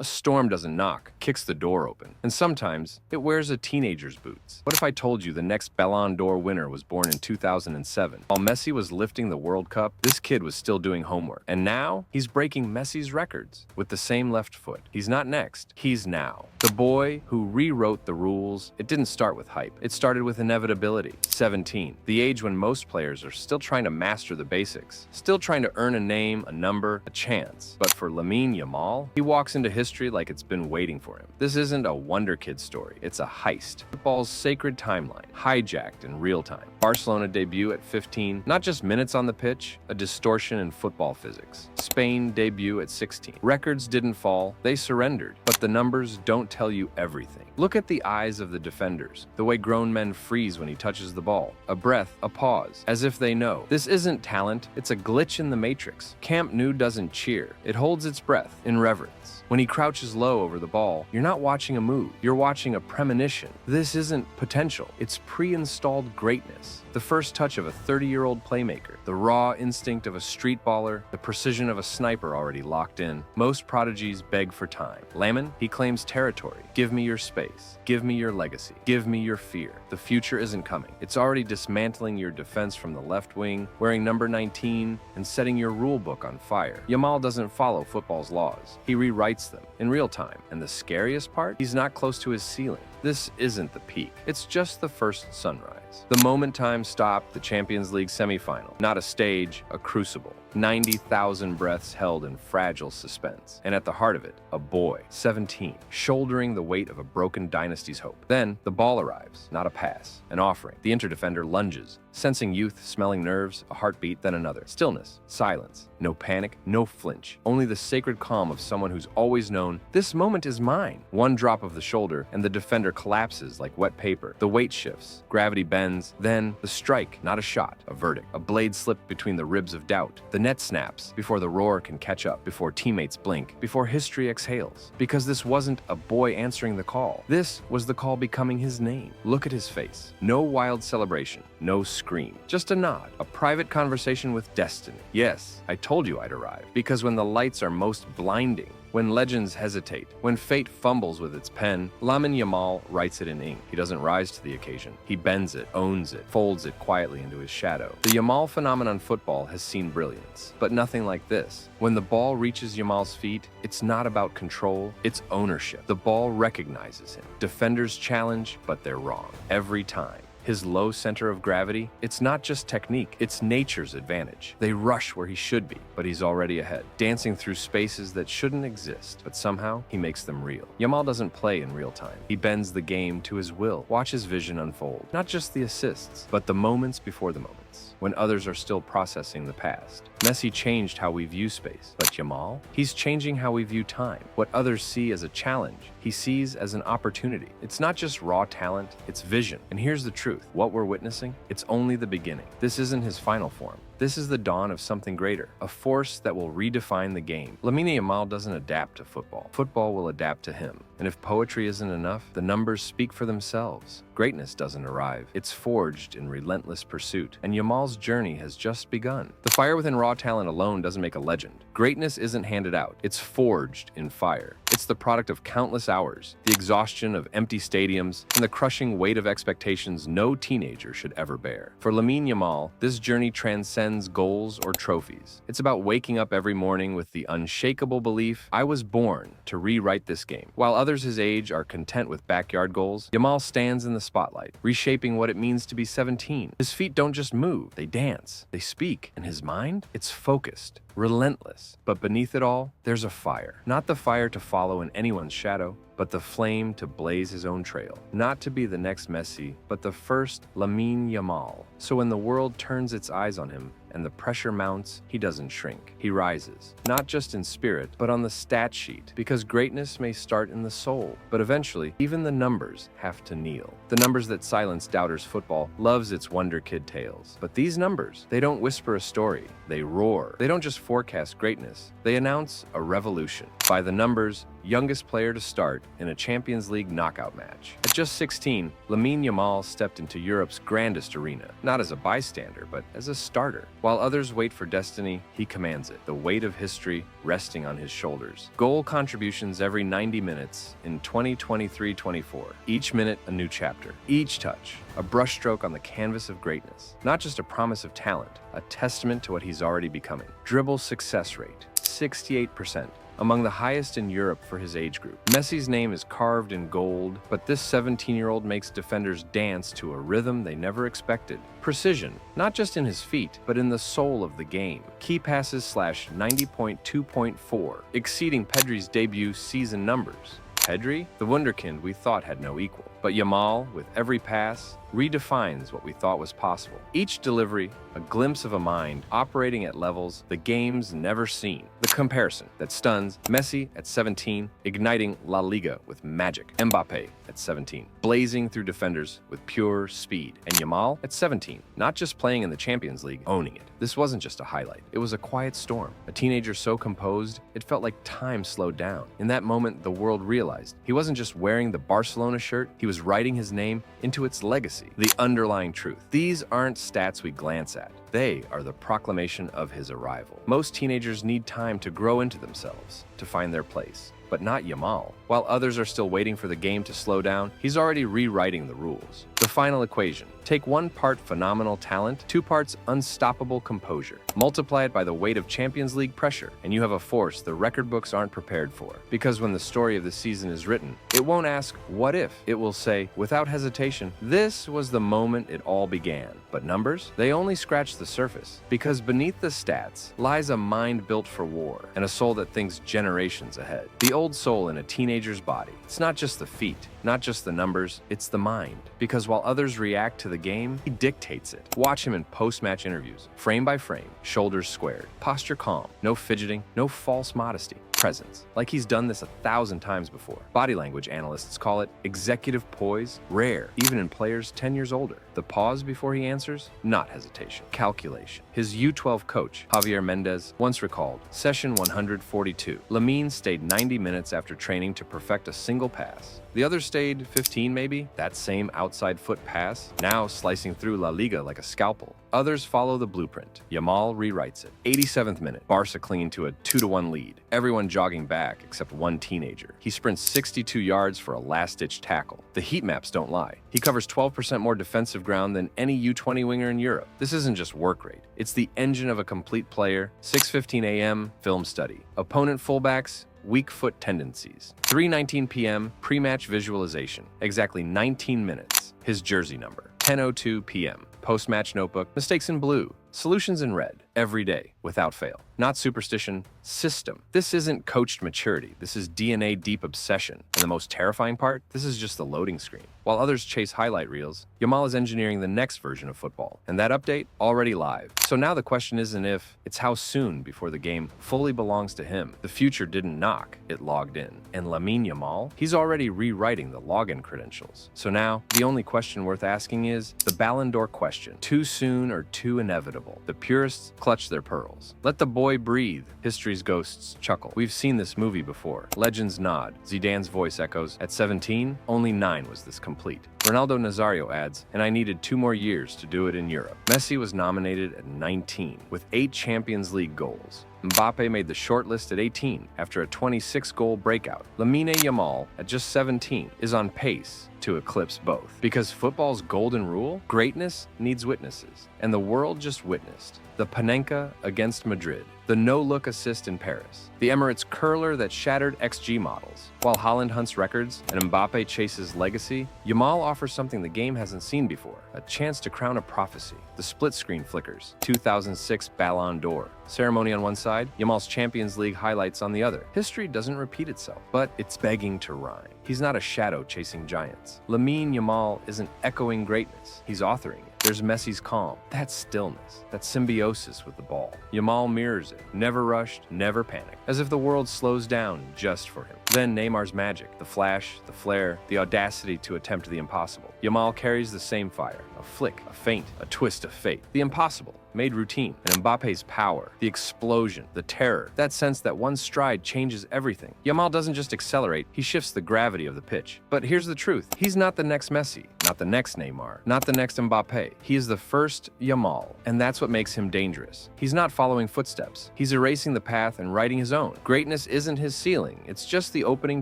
A storm doesn't knock, kicks the door open. And sometimes, it wears a teenager's boots. What if I told you the next Ballon d'Or winner was born in 2007? While Messi was lifting the World Cup, this kid was still doing homework. And now, he's breaking Messi's records with the same left foot. He's not next, he's now. The boy who rewrote the rules, it didn't start with hype. It started with inevitability. 17, the age when most players are still trying to master the basics, still trying to earn a name, a number, a chance. But for Lamine Yamal, he walks into history like it's been waiting for him. This isn't a Wonder Kid story, it's a heist. Football's sacred timeline, hijacked in real time. Barcelona debut at 15, not just minutes on the pitch, a distortion in football physics. Spain debut at 16. Records didn't fall, they surrendered. But the numbers don't tell you everything. Look at the eyes of the defenders, the way grown men freeze when he touches the ball. A breath, a pause, as if they know. This isn't talent, it's a glitch in the matrix. Camp Nou doesn't cheer, it holds its breath in reverence. When he crouches low over the ball, you're not watching a move, you're watching a premonition. This isn't potential, it's pre-installed greatness. The first touch of a 30-year-old playmaker, the raw instinct of a street baller, the precision of a sniper already locked in. Most prodigies beg for time. Lamine, he claims territory. Give me your space. Give me your legacy. Give me your fear. The future isn't coming. It's already dismantling your defense from the left wing, wearing number 19, and setting your rule book on fire. Yamal doesn't follow football's laws. He rewrites them in real time. And the scariest part? He's not close to his ceiling. This isn't the peak. It's just the first sunrise. The moment time stopped, the Champions League semifinal. Not a stage, a crucible. 90,000 breaths held in fragile suspense. And at the heart of it, a boy, 17, shouldering the weight of a broken dynasty's hope. Then, the ball arrives, not a pass, an offering. The Inter defender lunges, sensing youth, smelling nerves, a heartbeat, then another. Stillness, silence, no panic, no flinch. Only the sacred calm of someone who's always known, this moment is mine. One drop of the shoulder, and the defender collapses like wet paper. The weight shifts, gravity bends, then the strike, not a shot, a verdict. A blade slipped between the ribs of doubt. The net snaps before the roar can catch up, before teammates blink, before history exhales. Because this wasn't a boy answering the call. This was the call becoming his name. Look at his face. No wild celebration, no scream. Just a nod, a private conversation with destiny. Yes, I told you I'd arrive. Because when the lights are most blinding, when legends hesitate, when fate fumbles with its pen, Lamine Yamal writes it in ink. He doesn't rise to the occasion. He bends it, owns it, folds it quietly into his shadow. The Yamal phenomenon football has seen brilliance, but nothing like this. When the ball reaches Yamal's feet, it's not about control, it's ownership. The ball recognizes him. Defenders challenge, but they're wrong. Every time. His low center of gravity, it's not just technique, it's nature's advantage. They rush where he should be, but he's already ahead, dancing through spaces that shouldn't exist, but somehow he makes them real. Yamal doesn't play in real time. He bends the game to his will. Watch his vision unfold. Not just the assists, but the moments before the moments, when others are still processing the past. Messi changed how we view space, but Yamal, he's changing how we view time. What others see as a challenge, he sees as an opportunity. It's not just raw talent, it's vision. And here's the truth. What we're witnessing, it's only the beginning. This isn't his final form. This is the dawn of something greater, a force that will redefine the game. Lamine Yamal doesn't adapt to football. Football will adapt to him. And if poetry isn't enough, the numbers speak for themselves. Greatness doesn't arrive. It's forged in relentless pursuit. And Yamal's journey has just begun. The fire within raw talent alone doesn't make a legend. Greatness isn't handed out. It's forged in fire. It's the product of countless hours, the exhaustion of empty stadiums, and the crushing weight of expectations no teenager should ever bear. For Lamine Yamal, this journey transcends goals or trophies. It's about waking up every morning with the unshakable belief, I was born to rewrite this game. While others his age are content with backyard goals, Yamal stands in the spotlight, reshaping what it means to be 17. His feet don't just move, they dance, they speak, and his mind, it's focused, relentless. But beneath it all, there's a fire. Not the fire to follow in anyone's shadow, but the flame to blaze his own trail. Not to be the next Messi, but the first Lamine Yamal. So when the world turns its eyes on him, and the pressure mounts, he doesn't shrink. He rises, not just in spirit, but on the stat sheet, because greatness may start in the soul, but eventually, even the numbers have to kneel. The numbers that silence doubters football loves its wonder kid tales. But these numbers, they don't whisper a story, they roar. They don't just forecast greatness, they announce a revolution. By the numbers, youngest player to start in a Champions League knockout match. At just 16, Lamine Yamal stepped into Europe's grandest arena, not as a bystander, but as a starter. While others wait for destiny, he commands it, the weight of history resting on his shoulders. Goal contributions every 90 minutes in 2023-24. Each minute, a new chapter. Each touch, a brushstroke on the canvas of greatness. Not just a promise of talent, a testament to what he's already becoming. Dribble success rate, 68%. Among the highest in Europe for his age group. Messi's name is carved in gold, but this 17-year-old makes defenders dance to a rhythm they never expected. Precision, not just in his feet, but in the soul of the game. Key passes / 90.2.4, exceeding Pedri's debut season numbers. Pedri, the wunderkind we thought had no equal. But Yamal, with every pass, redefines what we thought was possible. Each delivery, a glimpse of a mind operating at levels the game's never seen. The comparison that stuns: Messi at 17, igniting La Liga with magic. Mbappe at 17, blazing through defenders with pure speed. And Yamal at 17, not just playing in the Champions League, owning it. This wasn't just a highlight. It was a quiet storm. A teenager so composed, it felt like time slowed down. In that moment, the world realized he wasn't just wearing the Barcelona shirt, he was writing his name into its legacy. The underlying truth. These aren't stats we glance at. They are the proclamation of his arrival. Most teenagers need time to grow into themselves, to find their place. But not Yamal. While others are still waiting for the game to slow down, he's already rewriting the rules. The final equation. Take 1 part phenomenal talent, 2 parts unstoppable composure. Multiply it by the weight of Champions League pressure, and you have a force the record books aren't prepared for. Because when the story of the season is written, it won't ask, what if? It will say, without hesitation, this was the moment it all began. But numbers? They only scratch the surface. Because beneath the stats lies a mind built for war, and a soul that thinks generations ahead. The old soul in a teenager's body. It's not just the feet, not just the numbers, it's the mind. Because while others react to the game, he dictates it. Watch him in post-match interviews, frame by frame, shoulders squared, posture calm, no fidgeting, no false modesty. Presence, like he's done this 1,000 times before. Body language analysts call it executive poise, rare, even in players 10 years older. The pause before he answers, not hesitation, calculation. His U12 coach, Javier Mendez, once recalled, session 142. Lamine stayed 90 minutes after training to perfect a single pass. The others stayed 15 maybe, that same outside foot pass, now slicing through La Liga like a scalpel. Others follow the blueprint. Yamal rewrites it. 87th minute, Barça clinging to a 2-1 lead. Everyone jogging back except one teenager. He sprints 62 yards for a last-ditch tackle. The heat maps don't lie. He covers 12% more defensive ground than any U20 winger in Europe. This isn't just work rate. It's the engine of a complete player. 6:15 a.m. film study. Opponent fullbacks, weak foot tendencies. 3:19 p.m. pre-match visualization. Exactly 19 minutes. His jersey number. 10:02 p.m. Post-match notebook. Mistakes in blue. Solutions in red. Every day, without fail. Not superstition, system. This isn't coached maturity. This is DNA deep obsession. And the most terrifying part? This is just the loading screen. While others chase highlight reels, Yamal is engineering the next version of football. And that update, already live. So now the question isn't if, it's how soon before the game fully belongs to him. The future didn't knock, it logged in. And Lamine Yamal? He's already rewriting the login credentials. So now, the only question worth asking is the Ballon d'Or question. Too soon or too inevitable? The purists clutch their pearls. Let the boy breathe. History's ghosts chuckle. We've seen this movie before. Legends nod. Zidane's voice echoes. At 17, only 9 was this complete. Ronaldo Nazario adds, and I needed 2 more years to do it in Europe. Messi was nominated at 19, with 8 Champions League goals. Mbappe made the shortlist at 18 after a 26-goal breakout. Lamine Yamal, at just 17, is on pace to eclipse both. Because football's golden rule, greatness needs witnesses. And the world just witnessed. The Panenka against Madrid. The no-look assist in Paris. The Emirates curler that shattered XG models. While Haaland hunts records and Mbappe chases legacy, Yamal offers something the game hasn't seen before. A chance to crown a prophecy. The split screen flickers. 2006 Ballon d'Or. Ceremony on one side, Yamal's Champions League highlights on the other. History doesn't repeat itself, but it's begging to rhyme. He's not a shadow chasing giants. Lamine Yamal isn't echoing greatness. He's authoring it. There's Messi's calm, that stillness, that symbiosis with the ball. Yamal mirrors it, never rushed, never panicked, as if the world slows down just for him. Then Neymar's magic, the flash, the flare, the audacity to attempt the impossible. Yamal carries the same fire, a flick, a feint, a twist of fate. The impossible, made routine, and Mbappe's power, the explosion, the terror, that sense that one stride changes everything. Yamal doesn't just accelerate, he shifts the gravity of the pitch. But here's the truth. He's not the next Messi, not the next Neymar, not the next Mbappe. He is the first Yamal, and that's what makes him dangerous. He's not following footsteps. He's erasing the path and writing his own. Greatness isn't his ceiling, it's just the opening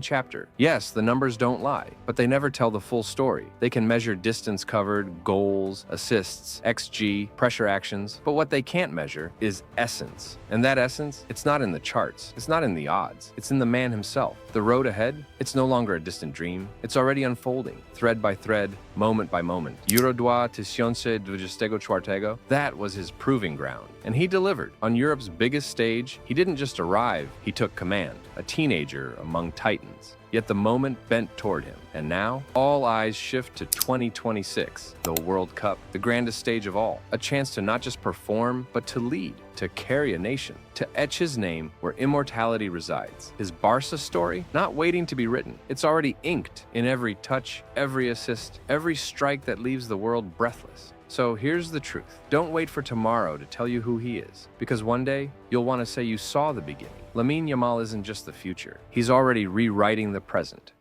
chapter. Yes, the numbers don't lie, but they never tell the full story. They can measure distance covered, goals, assists, XG, pressure actions, but what they can't measure is essence. And that essence, it's not in the charts, it's not in the odds, it's in the man himself. The road ahead, it's no longer a distant dream, it's already unfolding, thread by thread, moment by moment. Uruguay 2024. That was his proving ground. And he delivered. On Europe's biggest stage, he didn't just arrive, he took command, a teenager among titans. Yet the moment bent toward him. And now, all eyes shift to 2026, the World Cup, the grandest stage of all. A chance to not just perform, but to lead, to carry a nation, to etch his name where immortality resides. His Barça story, not waiting to be written. It's already inked in every touch, every assist, every strike that leaves the world breathless. So here's the truth. Don't wait for tomorrow to tell you who he is, because one day you'll want to say you saw the beginning. Lamine Yamal isn't just the future. He's already rewriting the present.